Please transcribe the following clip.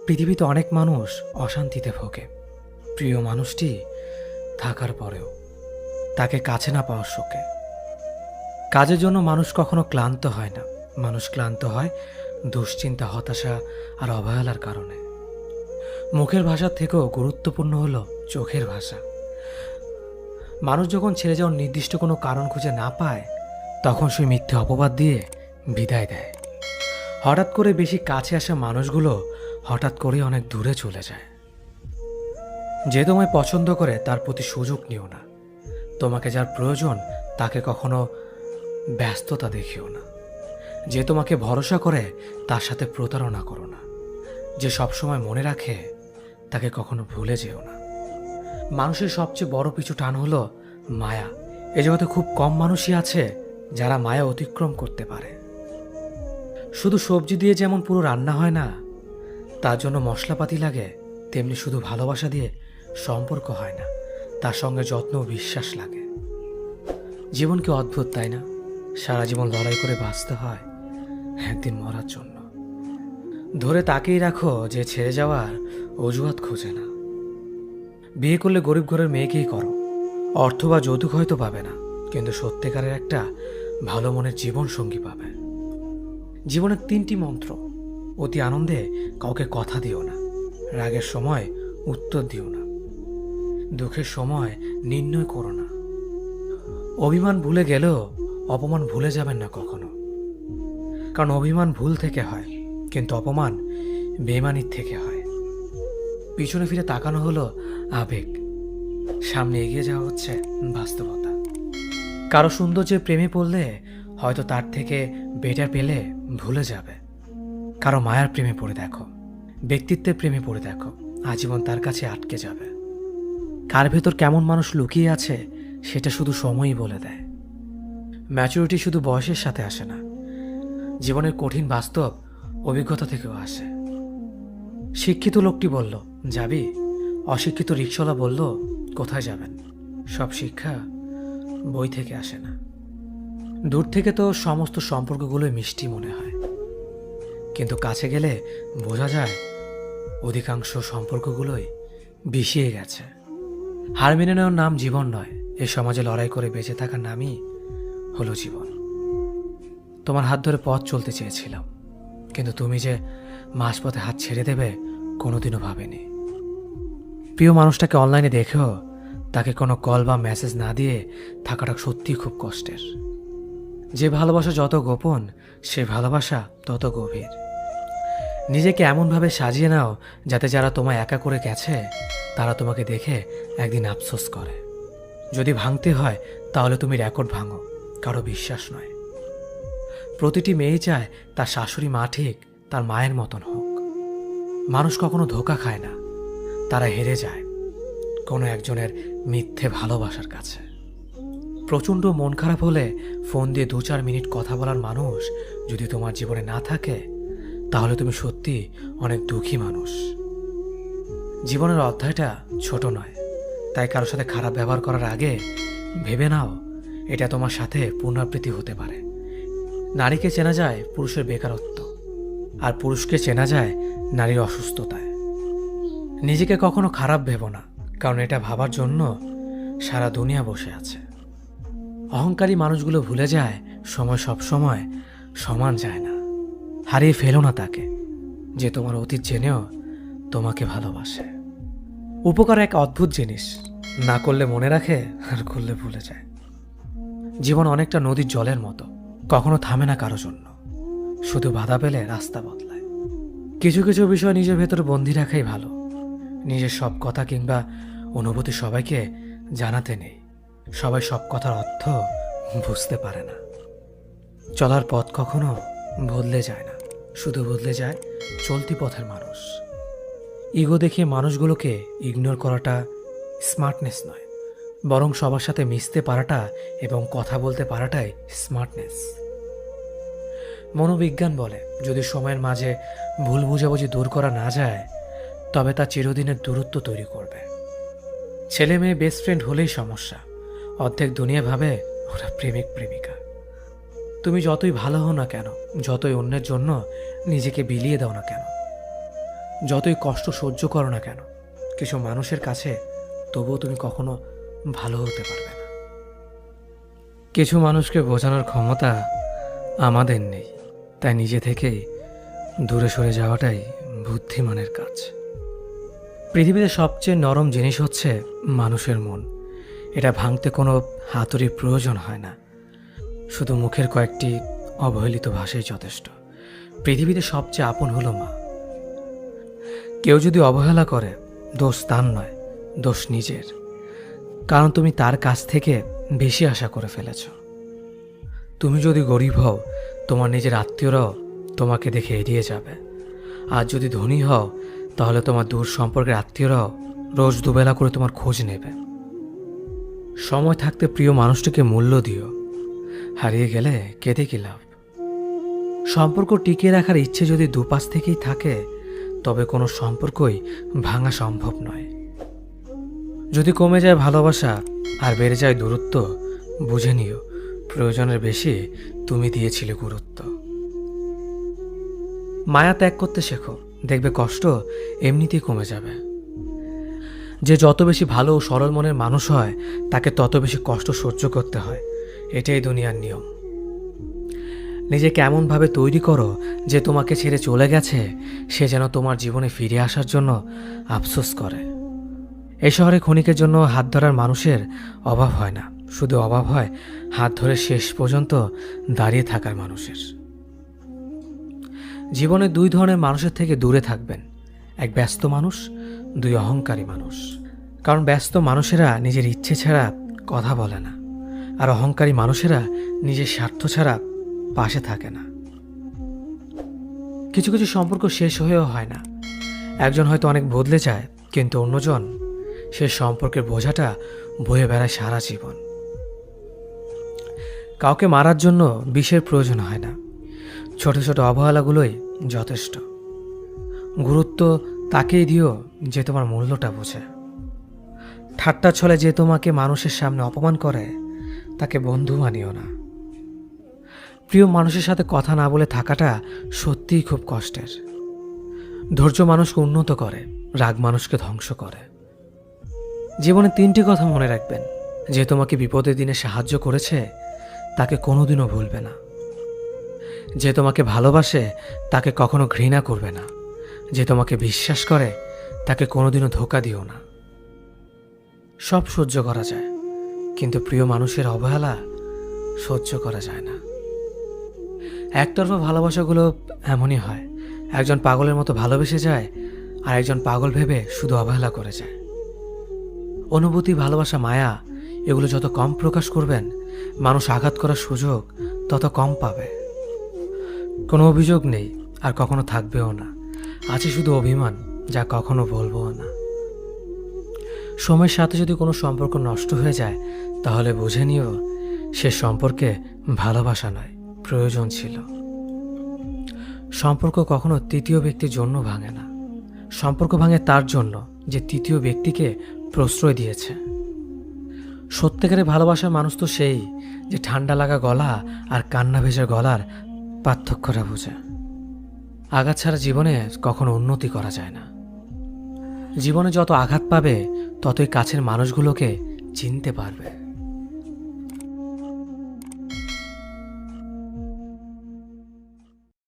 পৃথিবীতে অনেক মানুষ অশান্তিতে ভোগে, প্রিয় মানুষটি থাকার পরেও তাকে কাছে না পাওয়ার শোকে। কাজের জন্য মানুষ কখনো ক্লান্ত হয় না, মানুষ ক্লান্ত হয় দুশ্চিন্তা, হতাশা আর অবহেলার কারণে। মুখের ভাষার থেকেও গুরুত্বপূর্ণ হলো চোখের ভাষা। মানুষ যখন ছেড়ে যাওয়ার নির্দিষ্ট কোনো কারণ খুঁজে না পায়, তখন সে মিথ্যে অপবাদ দিয়ে বিদায় দেয়। হঠাৎ করে বেশি কাছে আসা মানুষগুলো হঠাৎ করে অনেক দূরে চলে যায়। যে তোমায় পছন্দ করে তার প্রতি সুযোগ নিও না। তোমাকে যার প্রয়োজন তাকে কখনো ব্যস্ততা দেখিও না। যে তোমাকে ভরসা করে তার সাথে প্রতারণা করো না। যে সবসময় মনে রাখে তাকে কখনো ভুলে যেও না। মানুষের সবচেয়ে বড় পিছু টান হলো মায়া। এ জগতে খুব কম মানুষই আছে যারা মায়া অতিক্রম করতে পারে। শুধু সবজি দিয়ে যেমন পুরো রান্না হয় না, তার জন্য মশলাপাতি লাগে, তেমনি শুধু ভালোবাসা দিয়ে সম্পর্ক হয় না, তার সঙ্গে যত্ন ও বিশ্বাস লাগে। জীবন কি অদ্ভুত, তাই না? সারা জীবন লড়াই করে বাঁচতে হয় একদিন মরার জন্য। ধরে তাকেই রাখো যে ছেড়ে যাওয়ার অজুহাত খোঁজে না। বিয়ে করলে গরিব ঘরের মেয়েকেই করো। অর্থ বা যৌতুক হয়তো পাবে না, কিন্তু সত্যিকারের একটা ভালো মনের জীবন সঙ্গী পাবে। জীবনের 3টি মন্ত্র: অতি আনন্দে কাউকে কথা দিও না, রাগের সময় উত্তর দিও না, দুঃখের সময় নির্ণয় করো না। অভিমান ভুলে গেলেও অপমান ভুলে যাবেন না কখনো, কারণ অভিমান ভুল থেকে হয়, কিন্তু অপমান বেইমানির থেকে হয়। পিছনে ফিরে তাকানো হলো আবেগ, সামনে এগিয়ে যাওয়া হচ্ছে বাস্তবতা। কারো সৌন্দর্যের প্রেমে পড়লে হয়তো তার থেকে বেটার পেলে ভুলে যাবে। কারো মায়ার প্রেমে পড়ে দেখো, ব্যক্তিত্বের প্রেমে পড়ে দেখো, আজীবন তার কাছে আটকে যাবে। কার ভেতর কেমন মানুষ লুকিয়ে আছে সেটা শুধু সময়ই বলে দেয়। ম্যাচুরিটি শুধু বয়সের সাথে আসে না, জীবনের কঠিন বাস্তব অভিজ্ঞতা থেকেও আসে। শিক্ষিত লোকটি বলল, যাবি? অশিক্ষিত রিকশাওয়ালা বলল, কোথায় যাবেন? সব শিক্ষা বই থেকে আসে না। দূর থেকে তো সমস্ত সম্পর্কগুলোই মিষ্টি মনে হয়, কিন্তু কাছে গেলে বোঝা যায় অধিকাংশ সম্পর্কগুলোই বিষিয়ে গেছে। হার মেনে নেওয়ার নাম জীবন নয়, এই সমাজে লড়াই করে বেঁচে থাকার নামই হলো জীবন। তোমার হাত ধরে পথ চলতে চেয়েছিলাম, কিন্তু তুমি যে মাঝপথে হাত ছেড়ে দেবে কোনোদিনও ভাবেনি। প্রিয় মানুষটাকে অনলাইনে দেখেও তাকে কোনো কল বা মেসেজ না দিয়ে থাকাটা সত্যিই খুব কষ্টের। যে ভালোবাসা যত গোপন, সে ভালোবাসা তত গভীর। নিজেকে এমনভাবে সাজিয়ে নাও যাতে যারা তোমায় একা করে গেছে তারা তোমাকে দেখে একদিন আফসোস করে। যদি ভাঙতে হয় তাহলে তুমি রেকর্ড ভাঙো, কারো বিশ্বাস নয়। প্রতিটি মেয়ে চায় তার শাশুড়ি মা ঠিক তার মায়ের মতন হোক। মানুষ কখনো ধোঁকা খায় না, তারা হেরে যায় কোনো একজনের মিথ্যে ভালোবাসার কাছে। প্রচণ্ড মন খারাপ হলে ফোন দিয়ে 2-4 মিনিট কথা বলার মানুষ যদি তোমার জীবনে না থাকে, তাহলে তুমি সত্যি অনেক দুঃখী মানুষ। জীবনের অধ্যায়টা ছোট নয়, তাই কারোর সাথে খারাপ ব্যবহার করার আগে ভেবে নাও এটা তোমার সাথে পুনরাবৃত্তি হতে পারে। নারীকে চেনা যায় পুরুষের বেকারত্ব, আর পুরুষকে চেনা যায় নারীর অসুস্থতায়। নিজেকে কখনো খারাপ ভেবো না, কারণ এটা ভাবার জন্য সারা দুনিয়া বসে আছে। অহংকারী মানুষগুলো ভুলে যায় সময় সব সময় সমান যায় না। হারিয়ে ফেলো না তাকে যে তোমার অতীত জেনেও তোমাকে ভালোবাসে। উপকার এক অদ্ভুত জিনিস, না করলে মনে রাখে আর করলে ভুলে যায়। জীবন অনেকটা নদীর জলের মতো, কখনো থামে না কারো জন্য, শুধু বাধা পেলে রাস্তা বদলায়। কিছু কিছু বিষয় নিজের ভেতরে বন্দি রাখাই ভালো। নিজের সব কথা কিংবা অনুভূতি সবাইকে জানাতে নেই। সবাই সব কথার অর্থ বুঝতে পারে না। চলার পথ কখনো বদলে যায় না, শুধু বদলে যায় চলতি পথের মানুষ। ইগো দেখিয়ে মানুষগুলোকে ইগনোর করাটা স্মার্টনেস নয়, বরং সবার সাথে মিশতে পারাটা এবং কথা বলতে পারাটাই স্মার্টনেস। মনোবিজ্ঞান বলে, যদি সময়ের মাঝে ভুল বুঝাবুঝি দূর করা না যায়, তবে তা চিরদিনের দূরত্ব তৈরি করবে। ছেলে মেয়ে বেস্ট ফ্রেন্ড হলেই সমস্যা। অর্ধেক দুনিয়া ভাবে ওরা প্রেমিক প্রেমিকা। তুমি যতই ভালো হও না কেন, যতই অন্যের জন্য নিজেকে বিলিয়ে দাও না কেন, যতই কষ্ট সহ্য করো না কেন, কিছু মানুষের কাছে তবুও তুমি কখনো ভালো হতে পারবে না। কিছু মানুষকে বোঝানোর ক্ষমতা আমাদের নেই, তাই নিজে থেকেই দূরে সরে যাওয়াটাই বুদ্ধিমানের কাজ। পৃথিবীতে সবচেয়ে নরম জিনিস হচ্ছে মানুষের মন। এটা ভাঙতে কোনো হাতুড়ির প্রয়োজন হয় না, শুধু মুখের কয়েকটি অবহেলিত ভাষাই যথেষ্ট। পৃথিবীতে সবচেয়ে আপন হলো মা। কেউ যদি অবহেলা করে, দোষ তার নয়, দোষ নিজের। কারণ তুমি তার কাছ থেকে বেশি আশা করে ফেলেছ। তুমি যদি গরিব হও, তোমার নিজের আত্মীয়রাও তোমাকে দেখে এড়িয়ে যাবে। আর যদি ধনী হও, তাহলে তোমার দূর সম্পর্কের আত্মীয়রাও রোজ দুবেলা করে তোমার খোঁজ নেবে। সময় থাকতে প্রিয় মানুষটিকে মূল্য দিও, হারিয়ে গেলে কেঁদে কি লাভ। সম্পর্ক টিকিয়ে রাখার ইচ্ছে যদি দুপাশ থেকেই থাকে, তবে কোনো সম্পর্কই ভাঙা সম্ভব নয়। যদি কমে যায় ভালোবাসা আর বেড়ে যায় দূরত্ব, বুঝে নিও প্রয়োজনের বেশি তুমি দিয়েছিলে গুরুত্ব। মায়া ত্যাগ করতে শেখো, দেখবে কষ্ট এমনিতেই কমে যাবে। যে যত বেশি ভালো ও সরল মনের মানুষ হয়, তাকে তত বেশি কষ্ট সহ্য করতে হয়। এটাই দুনিয়ার নিয়ম। নিজেকে এমনভাবে তৈরি করো যে তোমাকে ছেড়ে চলে গেছে সে যেন তোমার জীবনে ফিরে আসার জন্য আফসোস করে। এই শহরে ক্ষণিকের জন্য হাত ধরার মানুষের অভাব হয় না, শুধু অভাব হয় হাত ধরে শেষ পর্যন্ত দাঁড়িয়ে থাকার মানুষের। জীবনে দুই ধরনের মানুষের থেকে দূরে থাকবেন, এক ব্যস্ত মানুষ, দুই অহংকারী মানুষ। কারণ ব্যস্ত মানুষেরা নিজের ইচ্ছে ছাড়া কথা বলে না, আর অহংকারী মানুষেরা নিজের স্বার্থ ছাড়া পাশে থাকে না। কিছু কিছু সম্পর্ক শেষ হয়েও হয় না। একজন হয়তো অনেক বদলে যায়, কিন্তু অন্যজন সে সম্পর্কের বোঝাটা বয়ে বেড়ায় সারা জীবন। কাউকে মারার জন্য বিষের প্রয়োজন হয় না, ছোট ছোট অবহেলাগুলোই যথেষ্ট। গুরুত্ব তাকেই দিও যে তোমার মূল্যটা বোঝে। ঠাট্টা ছলে যে তোমাকে মানুষের সামনে অপমান করে, তাকে বন্ধু মানিও না। প্রিয় মানুষের সাথে কথা না বলে থাকাটা সত্যিই খুব কষ্টের। ধৈর্য মানুষকে উন্নত করে, রাগ মানুষকে ধ্বংস করে। জীবনে তিনটি কথা মনে রাখবেন: যে তোমাকে বিপদের দিনে সাহায্য করেছে তাকে কোনোদিনও ভুলবে না, যে তোমাকে ভালোবাসে তাকে কখনো ঘৃণা করবে না, যে তোমাকে বিশ্বাস করে তাকে কোনোদিনও ধোঁকা দিও না। সব সহ্য করা যায়, কিন্তু প্রিয় মানুষের অবহেলা সহ্য করা যায় না। একতরফা ভালোবাসাগুলো এমনই হয়, একজন পাগলের মতো ভালোবেসে যায় আর একজন পাগল ভেবে শুধু অবহেলা করে যায়। অনুভূতি, ভালোবাসা, মায়া এগুলো যত কম প্রকাশ করবেন, মানুষ আঘাত করার সুযোগ তত কম পাবে। কোনো অভিযোগ নেই আর কখনো থাকবেও না, আছে শুধু অভিমান, যা কখনো বলবো না। সময়ের সাথে যদি কোনো সম্পর্ক নষ্ট হয়ে যায়, তাহলে বুঝে নিও সে সম্পর্কে ভালোবাসা নয়, প্রয়োজন ছিল। সম্পর্ক কখনো তৃতীয় ব্যক্তির জন্য ভাঙে না, সম্পর্ক ভাঙে তার জন্য যে তৃতীয় ব্যক্তিকে প্রশ্রয় দিয়েছে। সত্যিকারের ভালোবাসার মানুষ তো সেই যে ঠান্ডা লাগা গলা আর কান্না ভেজা গলার পার্থক্যটা বোঝে। আঘাত ছাড়া জীবনে কখনো উন্নতি করা যায় না। জীবনে যত আঘাত পাবে, ততই কাছের মানুষগুলোকে চিনতে পারবে।